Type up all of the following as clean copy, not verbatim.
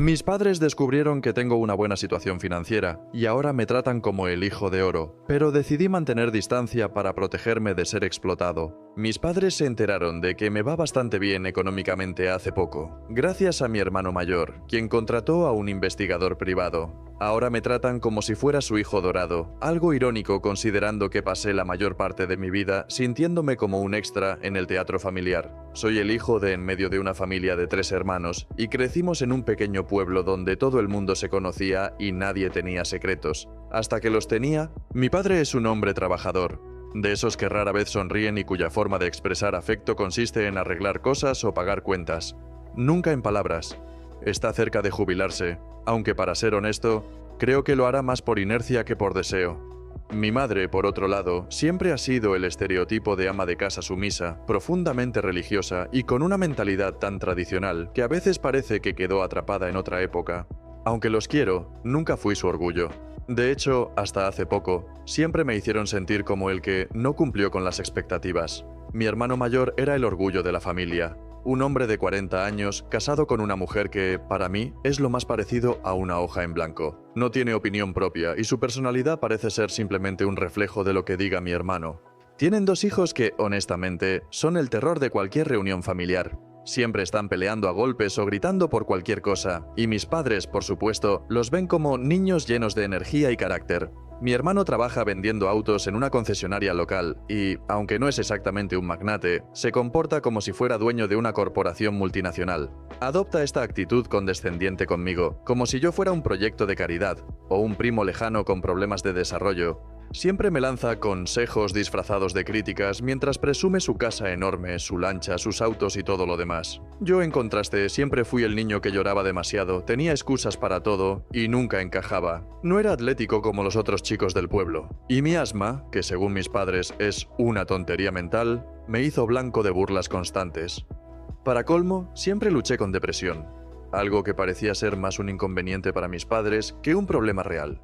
Mis padres descubrieron que tengo una buena situación financiera y ahora me tratan como el hijo de oro, pero decidí mantener distancia para protegerme de ser explotado. Mis padres se enteraron de que me va bastante bien económicamente hace poco, gracias a mi hermano mayor, quien contrató a un investigador privado. Ahora me tratan como si fuera su hijo dorado, algo irónico considerando que pasé la mayor parte de mi vida sintiéndome como un extra en el teatro familiar. Soy el hijo de en medio de una familia de 3 hermanos y crecimos en un pequeño pueblo donde todo el mundo se conocía y nadie tenía secretos. Hasta que los tenía, mi padre es un hombre trabajador, de esos que rara vez sonríen y cuya forma de expresar afecto consiste en arreglar cosas o pagar cuentas. Nunca en palabras. Está cerca de jubilarse, aunque para ser honesto, creo que lo hará más por inercia que por deseo. Mi madre, por otro lado, siempre ha sido el estereotipo de ama de casa sumisa, profundamente religiosa y con una mentalidad tan tradicional que a veces parece que quedó atrapada en otra época. Aunque los quiero, nunca fui su orgullo. De hecho, hasta hace poco, siempre me hicieron sentir como el que no cumplió con las expectativas. Mi hermano mayor era el orgullo de la familia. Un hombre de 40 años, casado con una mujer que, para mí, es lo más parecido a una hoja en blanco. No tiene opinión propia y su personalidad parece ser simplemente un reflejo de lo que diga mi hermano. Tienen 2 hijos que, honestamente, son el terror de cualquier reunión familiar. Siempre están peleando a golpes o gritando por cualquier cosa, y mis padres, por supuesto, los ven como niños llenos de energía y carácter. Mi hermano trabaja vendiendo autos en una concesionaria local y, aunque no es exactamente un magnate, se comporta como si fuera dueño de una corporación multinacional. Adopta esta actitud condescendiente conmigo, como si yo fuera un proyecto de caridad o un primo lejano con problemas de desarrollo. Siempre me lanza consejos disfrazados de críticas mientras presume su casa enorme, su lancha, sus autos y todo lo demás. Yo, en contraste, siempre fui el niño que lloraba demasiado, tenía excusas para todo y nunca encajaba. No era atlético como los otros chicos del pueblo. Y mi asma, que según mis padres es una tontería mental, me hizo blanco de burlas constantes. Para colmo, siempre luché con depresión, algo que parecía ser más un inconveniente para mis padres que un problema real.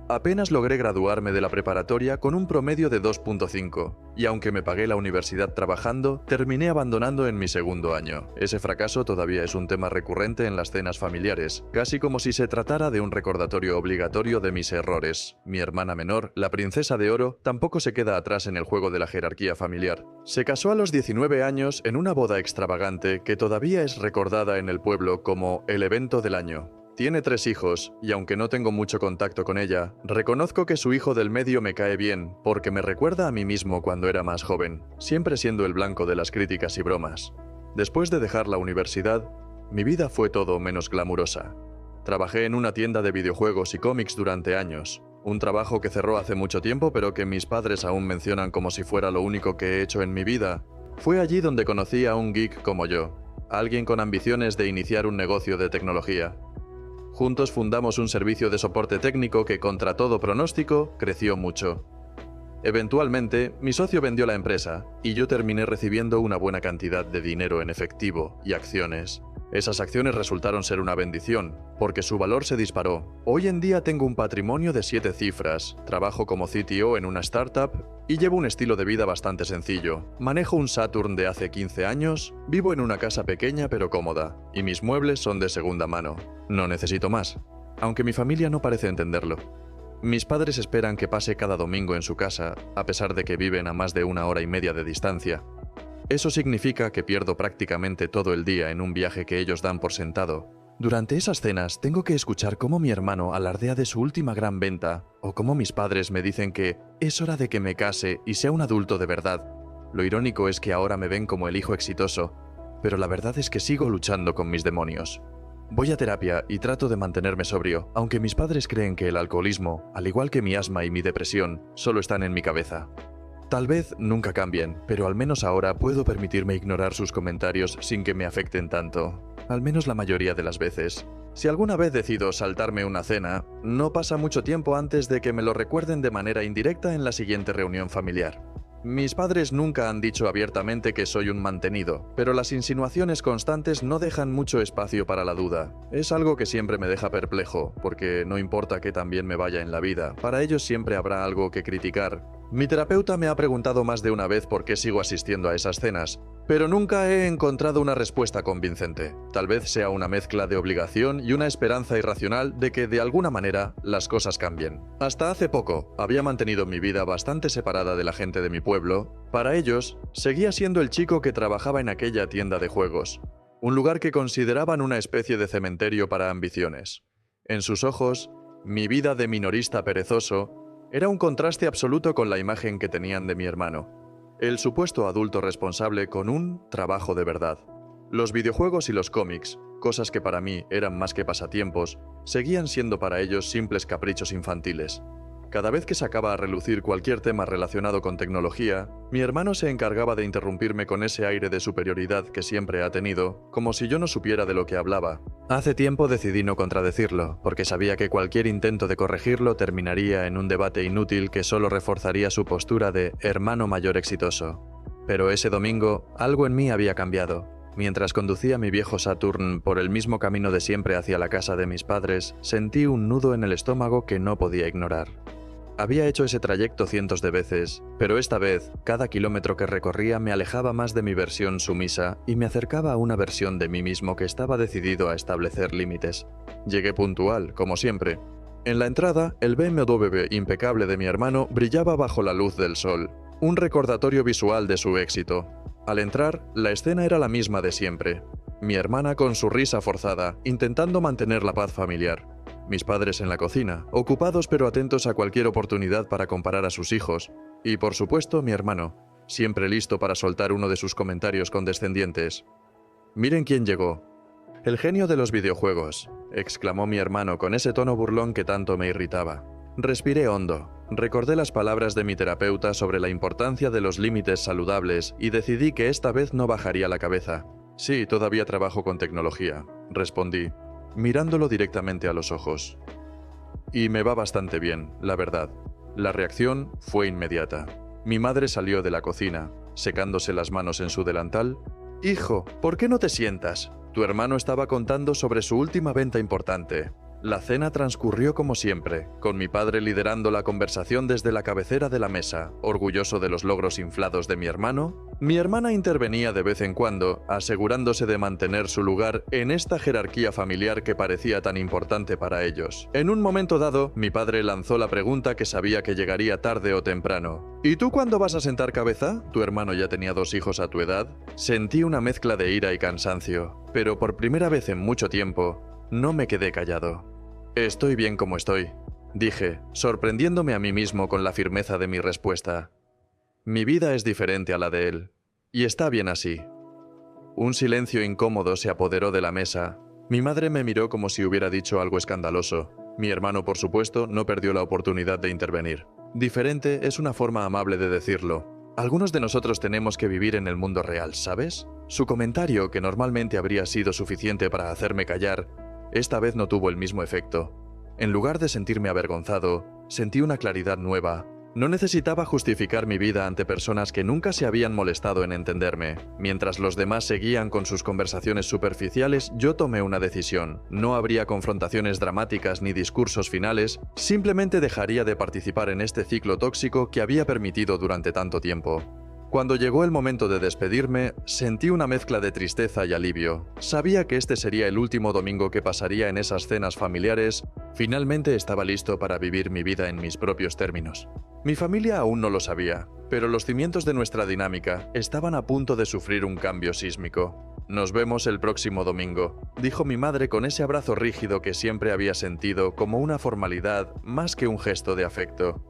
Apenas logré graduarme de la preparatoria con un promedio de 2.5, y aunque me pagué la universidad trabajando, terminé abandonando en mi segundo año. Ese fracaso todavía es un tema recurrente en las cenas familiares, casi como si se tratara de un recordatorio obligatorio de mis errores. Mi hermana menor, la princesa de oro, tampoco se queda atrás en el juego de la jerarquía familiar. Se casó a los 19 años en una boda extravagante que todavía es recordada en el pueblo como el evento del año. Tiene 3 hijos, y aunque no tengo mucho contacto con ella, reconozco que su hijo del medio me cae bien, porque me recuerda a mí mismo cuando era más joven, siempre siendo el blanco de las críticas y bromas. Después de dejar la universidad, mi vida fue todo menos glamurosa. Trabajé en una tienda de videojuegos y cómics durante años, un trabajo que cerró hace mucho tiempo pero que mis padres aún mencionan como si fuera lo único que he hecho en mi vida. Fue allí donde conocí a un geek como yo, alguien con ambiciones de iniciar un negocio de tecnología. Juntos fundamos un servicio de soporte técnico que, contra todo pronóstico, creció mucho. Eventualmente, mi socio vendió la empresa, y yo terminé recibiendo una buena cantidad de dinero en efectivo y acciones. Esas acciones resultaron ser una bendición, porque su valor se disparó. Hoy en día tengo un patrimonio de 7 cifras, trabajo como CTO en una startup y llevo un estilo de vida bastante sencillo. Manejo un Saturn de hace 15 años, vivo en una casa pequeña pero cómoda, y mis muebles son de segunda mano. No necesito más, aunque mi familia no parece entenderlo. Mis padres esperan que pase cada domingo en su casa, a pesar de que viven a más de 1 hora y media de distancia. Eso significa que pierdo prácticamente todo el día en un viaje que ellos dan por sentado. Durante esas cenas tengo que escuchar cómo mi hermano alardea de su última gran venta, o cómo mis padres me dicen que es hora de que me case y sea un adulto de verdad. Lo irónico es que ahora me ven como el hijo exitoso, pero la verdad es que sigo luchando con mis demonios. Voy a terapia y trato de mantenerme sobrio, aunque mis padres creen que el alcoholismo, al igual que mi asma y mi depresión, solo están en mi cabeza. Tal vez nunca cambien, pero al menos ahora puedo permitirme ignorar sus comentarios sin que me afecten tanto. Al menos la mayoría de las veces. Si alguna vez decido saltarme una cena, no pasa mucho tiempo antes de que me lo recuerden de manera indirecta en la siguiente reunión familiar. Mis padres nunca han dicho abiertamente que soy un mantenido, pero las insinuaciones constantes no dejan mucho espacio para la duda. Es algo que siempre me deja perplejo, porque no importa que tan bien me vaya en la vida, para ellos siempre habrá algo que criticar. Mi terapeuta me ha preguntado más de una vez por qué sigo asistiendo a esas cenas, pero nunca he encontrado una respuesta convincente. Tal vez sea una mezcla de obligación y una esperanza irracional de que de alguna manera las cosas cambien. Hasta hace poco había mantenido mi vida bastante separada de la gente de mi pueblo. Para ellos, seguía siendo el chico que trabajaba en aquella tienda de juegos, un lugar que consideraban una especie de cementerio para ambiciones. En sus ojos, mi vida de minorista perezoso era un contraste absoluto con la imagen que tenían de mi hermano, el supuesto adulto responsable con un trabajo de verdad. Los videojuegos y los cómics, cosas que para mí eran más que pasatiempos, seguían siendo para ellos simples caprichos infantiles. Cada vez que sacaba a relucir cualquier tema relacionado con tecnología, mi hermano se encargaba de interrumpirme con ese aire de superioridad que siempre ha tenido, como si yo no supiera de lo que hablaba. Hace tiempo decidí no contradecirlo, porque sabía que cualquier intento de corregirlo terminaría en un debate inútil que solo reforzaría su postura de hermano mayor exitoso. Pero ese domingo, algo en mí había cambiado. Mientras conducía mi viejo Saturn por el mismo camino de siempre hacia la casa de mis padres, sentí un nudo en el estómago que no podía ignorar. Había hecho ese trayecto cientos de veces, pero esta vez, cada kilómetro que recorría me alejaba más de mi versión sumisa y me acercaba a una versión de mí mismo que estaba decidido a establecer límites. Llegué puntual, como siempre. En la entrada, el BMW impecable de mi hermano brillaba bajo la luz del sol, un recordatorio visual de su éxito. Al entrar, la escena era la misma de siempre. Mi hermana con su risa forzada, intentando mantener la paz familiar. Mis padres en la cocina, ocupados pero atentos a cualquier oportunidad para comparar a sus hijos. Y por supuesto mi hermano, siempre listo para soltar uno de sus comentarios condescendientes. «Miren quién llegó». «El genio de los videojuegos», exclamó mi hermano con ese tono burlón que tanto me irritaba. Respiré hondo, recordé las palabras de mi terapeuta sobre la importancia de los límites saludables y decidí que esta vez no bajaría la cabeza. «Sí, todavía trabajo con tecnología», respondí, mirándolo directamente a los ojos. «Y me va bastante bien, la verdad». La reacción fue inmediata. Mi madre salió de la cocina, secándose las manos en su delantal. «Hijo, ¿por qué no te sientas? Tu hermano estaba contando sobre su última venta importante». La cena transcurrió como siempre, con mi padre liderando la conversación desde la cabecera de la mesa, orgulloso de los logros inflados de mi hermano. Mi hermana intervenía de vez en cuando, asegurándose de mantener su lugar en esta jerarquía familiar que parecía tan importante para ellos. En un momento dado, mi padre lanzó la pregunta que sabía que llegaría tarde o temprano. «¿Y tú cuándo vas a sentar cabeza? ¿Tu hermano ya tenía 2 hijos a tu edad?» Sentí una mezcla de ira y cansancio, pero por primera vez en mucho tiempo, no me quedé callado. «Estoy bien como estoy», dije, sorprendiéndome a mí mismo con la firmeza de mi respuesta. Mi vida es diferente a la de él, y está bien así. Un silencio incómodo se apoderó de la mesa. Mi madre me miró como si hubiera dicho algo escandaloso. Mi hermano, por supuesto, no perdió la oportunidad de intervenir. Diferente es una forma amable de decirlo. Algunos de nosotros tenemos que vivir en el mundo real, ¿sabes? Su comentario, que normalmente habría sido suficiente para hacerme callar, esta vez no tuvo el mismo efecto. En lugar de sentirme avergonzado, sentí una claridad nueva. No necesitaba justificar mi vida ante personas que nunca se habían molestado en entenderme. Mientras los demás seguían con sus conversaciones superficiales, yo tomé una decisión. No habría confrontaciones dramáticas ni discursos finales, simplemente dejaría de participar en este ciclo tóxico que había permitido durante tanto tiempo. Cuando llegó el momento de despedirme, sentí una mezcla de tristeza y alivio. Sabía que este sería el último domingo que pasaría en esas cenas familiares. Finalmente estaba listo para vivir mi vida en mis propios términos. Mi familia aún no lo sabía, pero los cimientos de nuestra dinámica estaban a punto de sufrir un cambio sísmico. «Nos vemos el próximo domingo», dijo mi madre con ese abrazo rígido que siempre había sentido como una formalidad más que un gesto de afecto.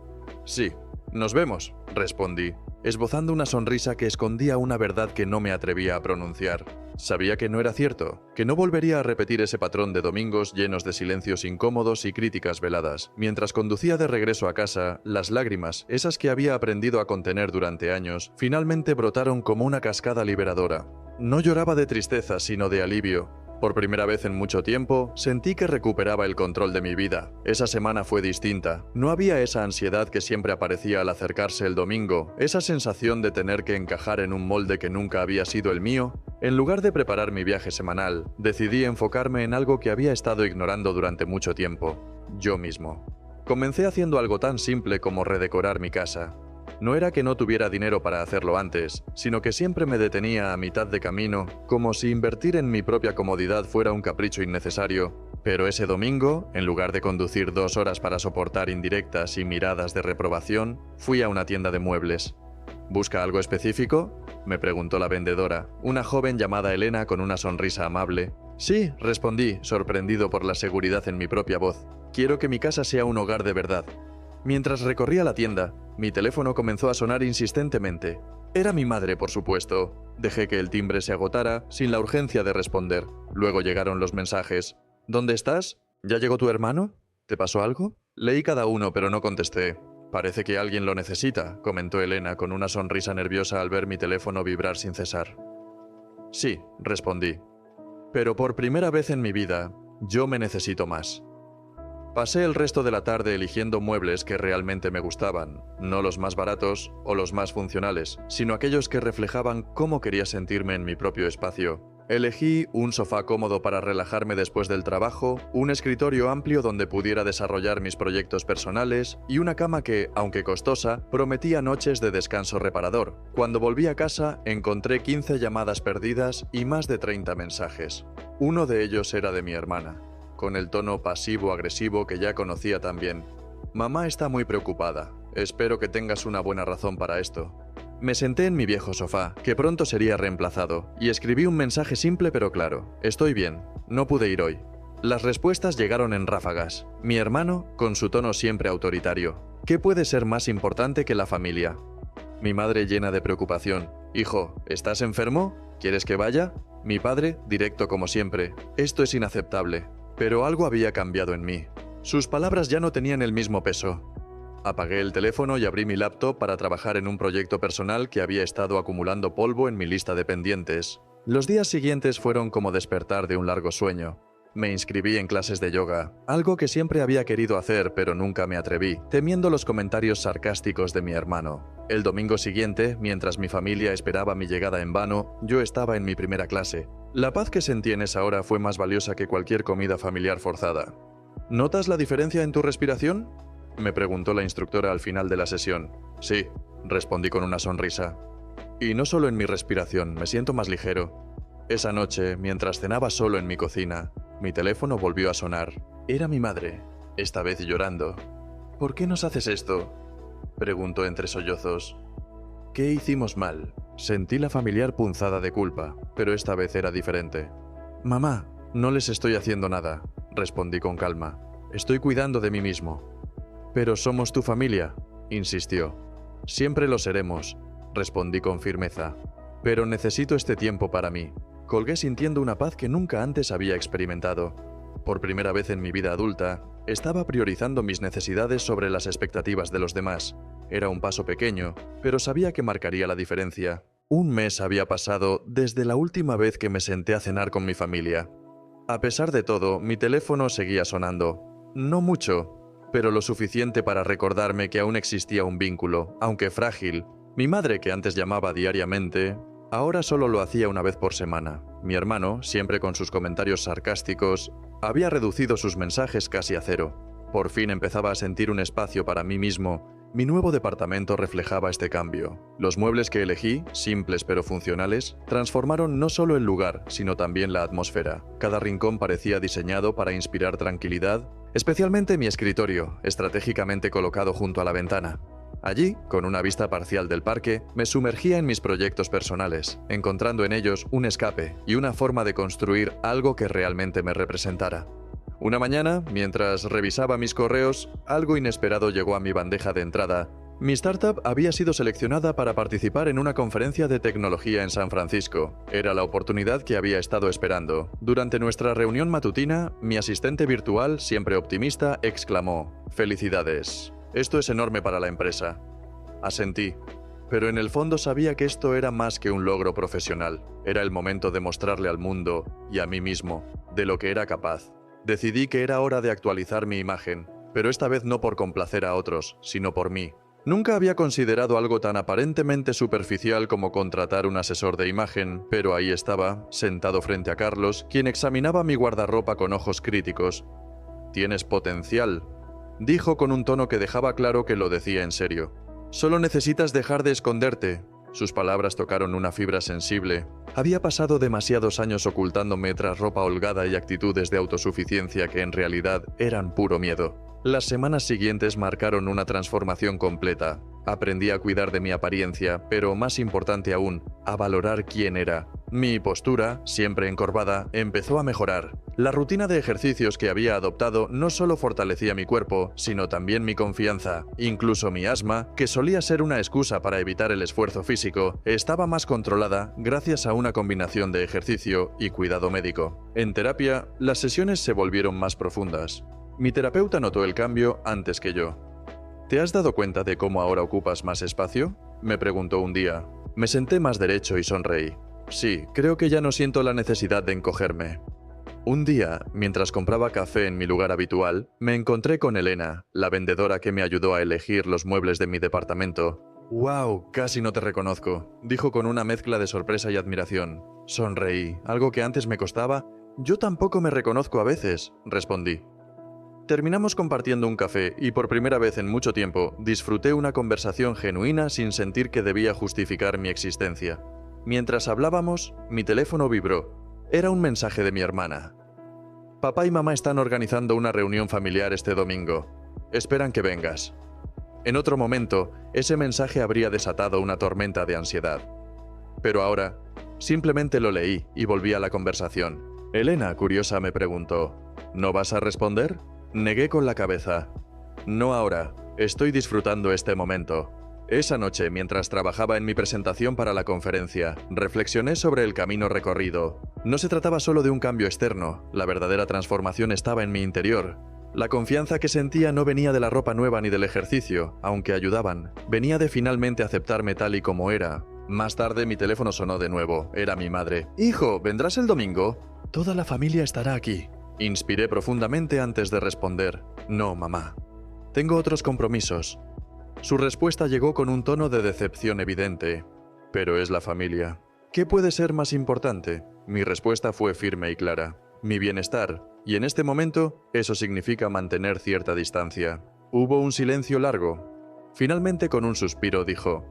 «Sí, nos vemos», respondí, esbozando una sonrisa que escondía una verdad que no me atrevía a pronunciar. Sabía que no era cierto, que no volvería a repetir ese patrón de domingos llenos de silencios incómodos y críticas veladas. Mientras conducía de regreso a casa, las lágrimas, esas que había aprendido a contener durante años, finalmente brotaron como una cascada liberadora. No lloraba de tristeza, sino de alivio. Por primera vez en mucho tiempo, sentí que recuperaba el control de mi vida. Esa semana fue distinta. No había esa ansiedad que siempre aparecía al acercarse el domingo, esa sensación de tener que encajar en un molde que nunca había sido el mío. En lugar de preparar mi viaje semanal, decidí enfocarme en algo que había estado ignorando durante mucho tiempo: yo mismo. Comencé haciendo algo tan simple como redecorar mi casa. No era que no tuviera dinero para hacerlo antes, sino que siempre me detenía a mitad de camino, como si invertir en mi propia comodidad fuera un capricho innecesario. Pero ese domingo, en lugar de conducir 2 horas para soportar indirectas y miradas de reprobación, fui a una tienda de muebles. ¿Busca algo específico?, me preguntó la vendedora, una joven llamada Elena con una sonrisa amable. Sí, respondí, sorprendido por la seguridad en mi propia voz. Quiero que mi casa sea un hogar de verdad. Mientras recorría la tienda, mi teléfono comenzó a sonar insistentemente. Era mi madre, por supuesto. Dejé que el timbre se agotara, sin la urgencia de responder. Luego llegaron los mensajes. ¿Dónde estás? ¿Ya llegó tu hermano? ¿Te pasó algo? Leí cada uno, pero no contesté. Parece que alguien lo necesita, comentó Elena con una sonrisa nerviosa al ver mi teléfono vibrar sin cesar. Sí, respondí. Pero por primera vez en mi vida, yo me necesito más. Pasé el resto de la tarde eligiendo muebles que realmente me gustaban, no los más baratos o los más funcionales, sino aquellos que reflejaban cómo quería sentirme en mi propio espacio. Elegí un sofá cómodo para relajarme después del trabajo, un escritorio amplio donde pudiera desarrollar mis proyectos personales y una cama que, aunque costosa, prometía noches de descanso reparador. Cuando volví a casa, encontré 15 llamadas perdidas y más de 30 mensajes. Uno de ellos era de mi hermana, con el tono pasivo-agresivo que ya conocía también. Mamá está muy preocupada. Espero que tengas una buena razón para esto. Me senté en mi viejo sofá, que pronto sería reemplazado, y escribí un mensaje simple pero claro. Estoy bien, no pude ir hoy. Las respuestas llegaron en ráfagas. Mi hermano, con su tono siempre autoritario. ¿Qué puede ser más importante que la familia? Mi madre llena de preocupación. Hijo, ¿estás enfermo? ¿Quieres que vaya? Mi padre, directo como siempre. Esto es inaceptable. Pero algo había cambiado en mí. Sus palabras ya no tenían el mismo peso. Apagué el teléfono y abrí mi laptop para trabajar en un proyecto personal que había estado acumulando polvo en mi lista de pendientes. Los días siguientes fueron como despertar de un largo sueño. Me inscribí en clases de yoga, algo que siempre había querido hacer pero nunca me atreví, temiendo los comentarios sarcásticos de mi hermano. El domingo siguiente, mientras mi familia esperaba mi llegada en vano, yo estaba en mi primera clase. La paz que sentí en esa hora fue más valiosa que cualquier comida familiar forzada. ¿Notas la diferencia en tu respiración?, me preguntó la instructora al final de la sesión. Sí, respondí con una sonrisa. Y no solo en mi respiración, me siento más ligero. Esa noche, mientras cenaba solo en mi cocina, mi teléfono volvió a sonar. Era mi madre, esta vez llorando. ¿Por qué nos haces esto?, preguntó entre sollozos. ¿Qué hicimos mal? Sentí la familiar punzada de culpa, pero esta vez era diferente. Mamá, no les estoy haciendo nada, respondí con calma. Estoy cuidando de mí mismo. Pero somos tu familia, insistió. Siempre lo seremos, respondí con firmeza. Pero necesito este tiempo para mí. Colgué sintiendo una paz que nunca antes había experimentado. Por primera vez en mi vida adulta, estaba priorizando mis necesidades sobre las expectativas de los demás. Era un paso pequeño, pero sabía que marcaría la diferencia. Un mes había pasado desde la última vez que me senté a cenar con mi familia. A pesar de todo, mi teléfono seguía sonando. No mucho, pero lo suficiente para recordarme que aún existía un vínculo, aunque frágil. Mi madre, que antes llamaba diariamente, ahora solo lo hacía una vez por semana. Mi hermano, siempre con sus comentarios sarcásticos, había reducido sus mensajes casi a cero. Por fin empezaba a sentir un espacio para mí mismo. Mi nuevo departamento reflejaba este cambio. Los muebles que elegí, simples pero funcionales, transformaron no solo el lugar, sino también la atmósfera. Cada rincón parecía diseñado para inspirar tranquilidad, especialmente mi escritorio, estratégicamente colocado junto a la ventana. Allí, con una vista parcial del parque, me sumergía en mis proyectos personales, encontrando en ellos un escape y una forma de construir algo que realmente me representara. Una mañana, mientras revisaba mis correos, algo inesperado llegó a mi bandeja de entrada. Mi startup había sido seleccionada para participar en una conferencia de tecnología en San Francisco. Era la oportunidad que había estado esperando. Durante nuestra reunión matutina, mi asistente virtual, siempre optimista, exclamó: «¡Felicidades! Esto es enorme para la empresa». Asentí, pero en el fondo sabía que esto era más que un logro profesional. Era el momento de mostrarle al mundo, y a mí mismo, de lo que era capaz. Decidí que era hora de actualizar mi imagen, pero esta vez no por complacer a otros, sino por mí. Nunca había considerado algo tan aparentemente superficial como contratar un asesor de imagen, pero ahí estaba, sentado frente a Carlos, quien examinaba mi guardarropa con ojos críticos. «Tienes potencial», dijo con un tono que dejaba claro que lo decía en serio. Solo necesitas dejar de esconderte. Sus palabras tocaron una fibra sensible. Había pasado demasiados años ocultándome tras ropa holgada y actitudes de autosuficiencia que en realidad eran puro miedo. Las semanas siguientes marcaron una transformación completa. Aprendí a cuidar de mi apariencia, pero más importante aún, a valorar quién era. Mi postura, siempre encorvada, empezó a mejorar. La rutina de ejercicios que había adoptado no solo fortalecía mi cuerpo, sino también mi confianza. Incluso mi asma, que solía ser una excusa para evitar el esfuerzo físico, estaba más controlada gracias a una combinación de ejercicio y cuidado médico. En terapia, las sesiones se volvieron más profundas. Mi terapeuta notó el cambio antes que yo. ¿Te has dado cuenta de cómo ahora ocupas más espacio?, me preguntó un día. Me senté más derecho y sonreí. Sí, creo que ya no siento la necesidad de encogerme. Un día, mientras compraba café en mi lugar habitual, me encontré con Elena, la vendedora que me ayudó a elegir los muebles de mi departamento. «¡Wow! Casi no te reconozco», dijo con una mezcla de sorpresa y admiración. Sonreí, algo que antes me costaba. «Yo tampoco me reconozco a veces», respondí. Terminamos compartiendo un café y por primera vez en mucho tiempo disfruté una conversación genuina sin sentir que debía justificar mi existencia. Mientras hablábamos, mi teléfono vibró. Era un mensaje de mi hermana. «Papá y mamá están organizando una reunión familiar este domingo. Esperan que vengas». En otro momento, ese mensaje habría desatado una tormenta de ansiedad. Pero ahora, simplemente lo leí y volví a la conversación. Elena, curiosa, me preguntó: «¿No vas a responder?». Negué con la cabeza. «No ahora, estoy disfrutando este momento». Esa noche, mientras trabajaba en mi presentación para la conferencia, reflexioné sobre el camino recorrido. No se trataba solo de un cambio externo, la verdadera transformación estaba en mi interior. La confianza que sentía no venía de la ropa nueva ni del ejercicio, aunque ayudaban. Venía de finalmente aceptarme tal y como era. Más tarde mi teléfono sonó de nuevo. Era mi madre. «Hijo, ¿vendrás el domingo?». «Toda la familia estará aquí». Inspiré profundamente antes de responder. «No, mamá. Tengo otros compromisos». Su respuesta llegó con un tono de decepción evidente. «Pero es la familia». «¿Qué puede ser más importante?». Mi respuesta fue firme y clara. «Mi bienestar. Y en este momento, eso significa mantener cierta distancia». Hubo un silencio largo. Finalmente, con un suspiro, dijo: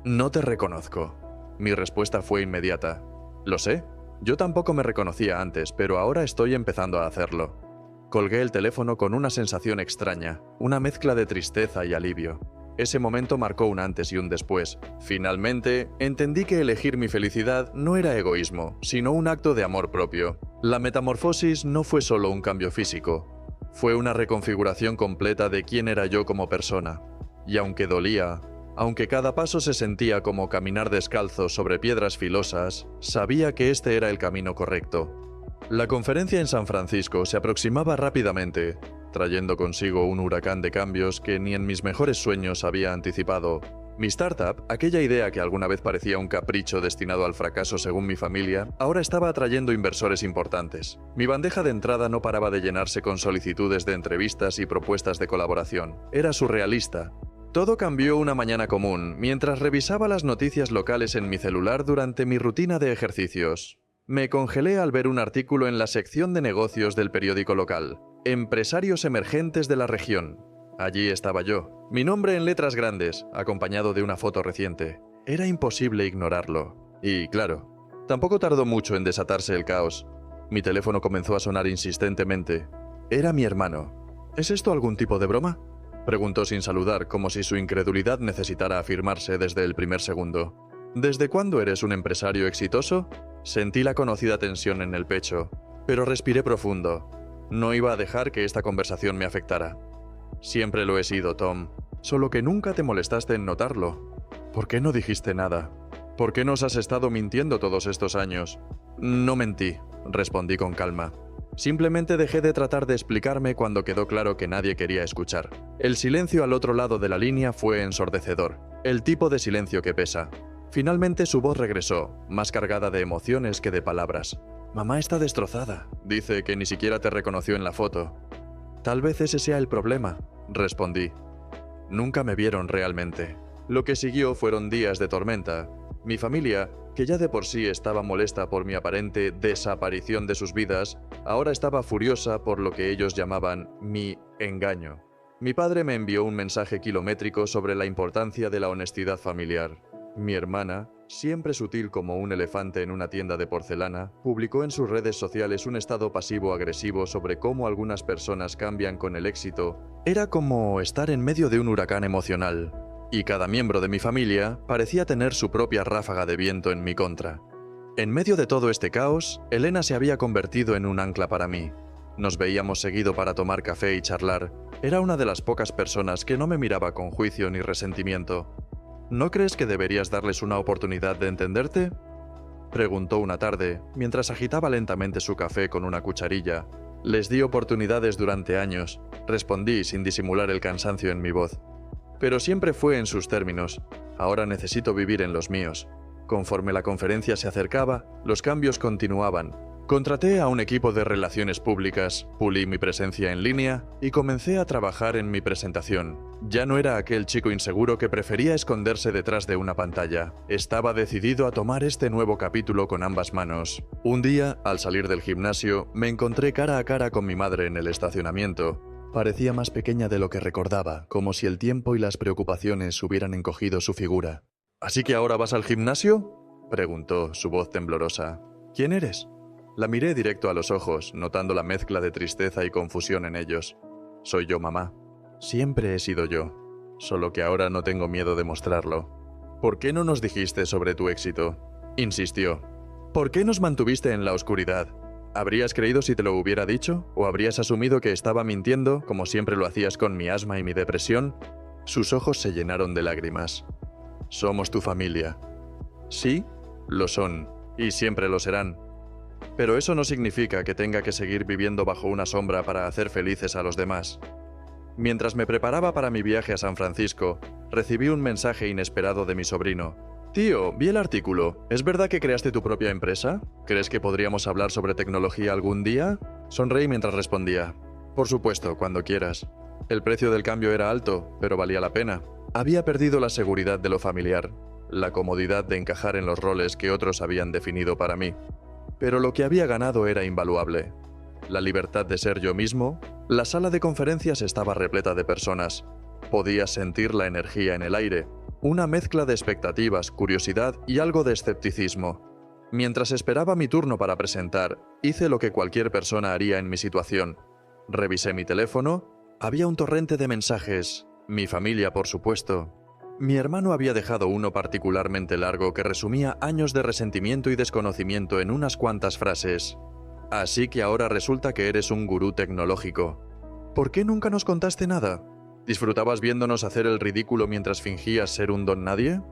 «No te reconozco». Mi respuesta fue inmediata. «Lo sé. Yo tampoco me reconocía antes, pero ahora estoy empezando a hacerlo». Colgué el teléfono con una sensación extraña, una mezcla de tristeza y alivio. Ese momento marcó un antes y un después. Finalmente, entendí que elegir mi felicidad no era egoísmo, sino un acto de amor propio. La metamorfosis no fue solo un cambio físico, fue una reconfiguración completa de quién era yo como persona. Y aunque dolía, aunque cada paso se sentía como caminar descalzo sobre piedras filosas, sabía que este era el camino correcto. La conferencia en San Francisco se aproximaba rápidamente, trayendo consigo un huracán de cambios que ni en mis mejores sueños había anticipado. Mi startup, aquella idea que alguna vez parecía un capricho destinado al fracaso según mi familia, ahora estaba atrayendo inversores importantes. Mi bandeja de entrada no paraba de llenarse con solicitudes de entrevistas y propuestas de colaboración. Era surrealista. Todo cambió una mañana común, mientras revisaba las noticias locales en mi celular durante mi rutina de ejercicios. Me congelé al ver un artículo en la sección de negocios del periódico local. Empresarios emergentes de la región. Allí estaba yo, mi nombre en letras grandes, acompañado de una foto reciente. Era imposible ignorarlo. Y claro, tampoco tardó mucho en desatarse el caos. Mi teléfono comenzó a sonar insistentemente. Era mi hermano. ¿Es esto algún tipo de broma?, preguntó sin saludar, como si su incredulidad necesitara afirmarse desde el primer segundo. ¿Desde cuándo eres un empresario exitoso? Sentí la conocida tensión en el pecho, pero respiré profundo. No iba a dejar que esta conversación me afectara. Siempre lo he sido, Tom. Solo que nunca te molestaste en notarlo. ¿Por qué no dijiste nada? ¿Por qué nos has estado mintiendo todos estos años? No mentí, respondí con calma. Simplemente dejé de tratar de explicarme cuando quedó claro que nadie quería escuchar. El silencio al otro lado de la línea fue ensordecedor. El tipo de silencio que pesa. Finalmente su voz regresó, más cargada de emociones que de palabras. «Mamá está destrozada. Dice que ni siquiera te reconoció en la foto». «Tal vez ese sea el problema», respondí. Nunca me vieron realmente. Lo que siguió fueron días de tormenta. Mi familia, que ya de por sí estaba molesta por mi aparente desaparición de sus vidas, ahora estaba furiosa por lo que ellos llamaban mi engaño. Mi padre me envió un mensaje kilométrico sobre la importancia de la honestidad familiar. Mi hermana, siempre sutil como un elefante en una tienda de porcelana, publicó en sus redes sociales un estado pasivo-agresivo sobre cómo algunas personas cambian con el éxito. Era como estar en medio de un huracán emocional, y cada miembro de mi familia parecía tener su propia ráfaga de viento en mi contra. En medio de todo este caos, Elena se había convertido en un ancla para mí. Nos veíamos seguido para tomar café y charlar. Era una de las pocas personas que no me miraba con juicio ni resentimiento. ¿No crees que deberías darles una oportunidad de entenderte?, preguntó una tarde, mientras agitaba lentamente su café con una cucharilla. Les di oportunidades durante años, respondí sin disimular el cansancio en mi voz. Pero siempre fue en sus términos. Ahora necesito vivir en los míos. Conforme la conferencia se acercaba, los cambios continuaban. Contraté a un equipo de relaciones públicas, pulí mi presencia en línea y comencé a trabajar en mi presentación. Ya no era aquel chico inseguro que prefería esconderse detrás de una pantalla. Estaba decidido a tomar este nuevo capítulo con ambas manos. Un día, al salir del gimnasio, me encontré cara a cara con mi madre en el estacionamiento. Parecía más pequeña de lo que recordaba, como si el tiempo y las preocupaciones hubieran encogido su figura. ¿Así que ahora vas al gimnasio?, preguntó, su voz temblorosa. ¿Quién eres? La miré directo a los ojos, notando la mezcla de tristeza y confusión en ellos. Soy yo, mamá. Siempre he sido yo, solo que ahora no tengo miedo de mostrarlo. ¿Por qué no nos dijiste sobre tu éxito?, insistió. ¿Por qué nos mantuviste en la oscuridad? ¿Habrías creído si te lo hubiera dicho? ¿O habrías asumido que estaba mintiendo, como siempre lo hacías con mi asma y mi depresión? Sus ojos se llenaron de lágrimas. Somos tu familia. Sí, lo son, y siempre lo serán. Pero eso no significa que tenga que seguir viviendo bajo una sombra para hacer felices a los demás. Mientras me preparaba para mi viaje a San Francisco, recibí un mensaje inesperado de mi sobrino. Tío, vi el artículo. ¿Es verdad que creaste tu propia empresa? ¿Crees que podríamos hablar sobre tecnología algún día? Sonreí mientras respondía. Por supuesto, cuando quieras. El precio del cambio era alto, pero valía la pena. Había perdido la seguridad de lo familiar, la comodidad de encajar en los roles que otros habían definido para mí. Pero lo que había ganado era invaluable. La libertad de ser yo mismo. La sala de conferencias estaba repleta de personas. Podía sentir la energía en el aire, una mezcla de expectativas, curiosidad y algo de escepticismo. Mientras esperaba mi turno para presentar, hice lo que cualquier persona haría en mi situación. Revisé mi teléfono. Había un torrente de mensajes. Mi familia, por supuesto. Mi hermano había dejado uno particularmente largo que resumía años de resentimiento y desconocimiento en unas cuantas frases. Así que ahora resulta que eres un gurú tecnológico. ¿Por qué nunca nos contaste nada? ¿Disfrutabas viéndonos hacer el ridículo mientras fingías ser un don nadie?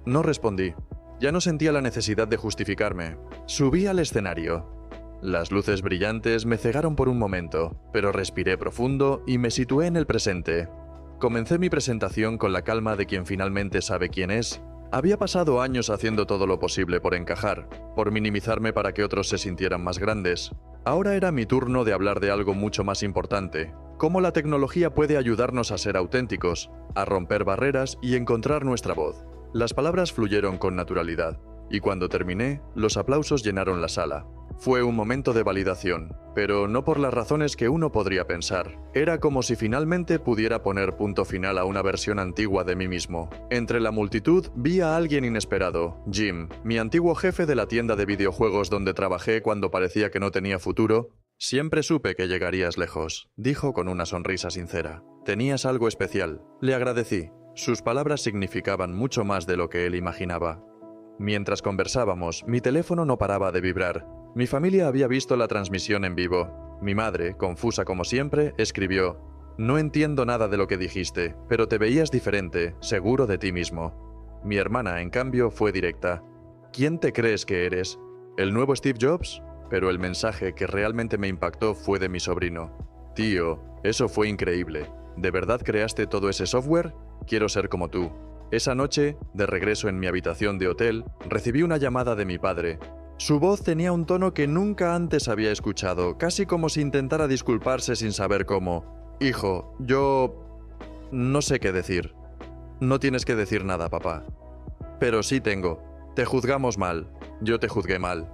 No respondí. Ya no sentía la necesidad de justificarme. Subí al escenario. Las luces brillantes me cegaron por un momento, pero respiré profundo y me situé en el presente. Comencé mi presentación con la calma de quien finalmente sabe quién es. Había pasado años haciendo todo lo posible por encajar, por minimizarme para que otros se sintieran más grandes. Ahora era mi turno de hablar de algo mucho más importante: cómo la tecnología puede ayudarnos a ser auténticos, a romper barreras y encontrar nuestra voz. Las palabras fluyeron con naturalidad, y cuando terminé, los aplausos llenaron la sala. Fue un momento de validación, pero no por las razones que uno podría pensar. Era como si finalmente pudiera poner punto final a una versión antigua de mí mismo. Entre la multitud vi a alguien inesperado, Jim, mi antiguo jefe de la tienda de videojuegos donde trabajé cuando parecía que no tenía futuro. Siempre supe que llegarías lejos, dijo con una sonrisa sincera. Tenías algo especial. Le agradecí. Sus palabras significaban mucho más de lo que él imaginaba. Mientras conversábamos, mi teléfono no paraba de vibrar. Mi familia había visto la transmisión en vivo. Mi madre, confusa como siempre, escribió: «No entiendo nada de lo que dijiste, pero te veías diferente, seguro de ti mismo». Mi hermana, en cambio, fue directa: «¿Quién te crees que eres? ¿El nuevo Steve Jobs?». Pero el mensaje que realmente me impactó fue de mi sobrino: «Tío, eso fue increíble. ¿De verdad creaste todo ese software? Quiero ser como tú». Esa noche, de regreso en mi habitación de hotel, recibí una llamada de mi padre. Su voz tenía un tono que nunca antes había escuchado, casi como si intentara disculparse sin saber cómo. «Hijo, yo... no sé qué decir». «No tienes que decir nada, papá». «Pero sí tengo. Te juzgamos mal. Yo te juzgué mal».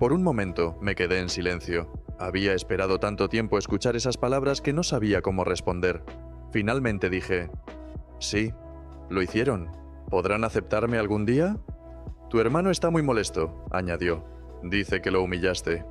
Por un momento me quedé en silencio. Había esperado tanto tiempo escuchar esas palabras que no sabía cómo responder. Finalmente dije, sí, lo hicieron. ¿Podrán aceptarme algún día? Tu hermano está muy molesto, añadió. Dice que lo humillaste.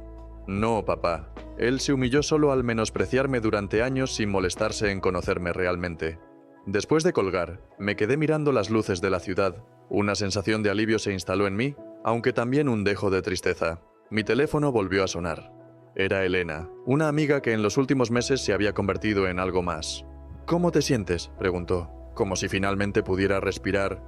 No, papá. Él se humilló solo al menospreciarme durante años sin molestarse en conocerme realmente. Después de colgar, me quedé mirando las luces de la ciudad. Una sensación de alivio se instaló en mí, aunque también un dejo de tristeza. Mi teléfono volvió a sonar. Era Elena, una amiga que en los últimos meses se había convertido en algo más. ¿Cómo te sientes?, preguntó, como si finalmente pudiera respirar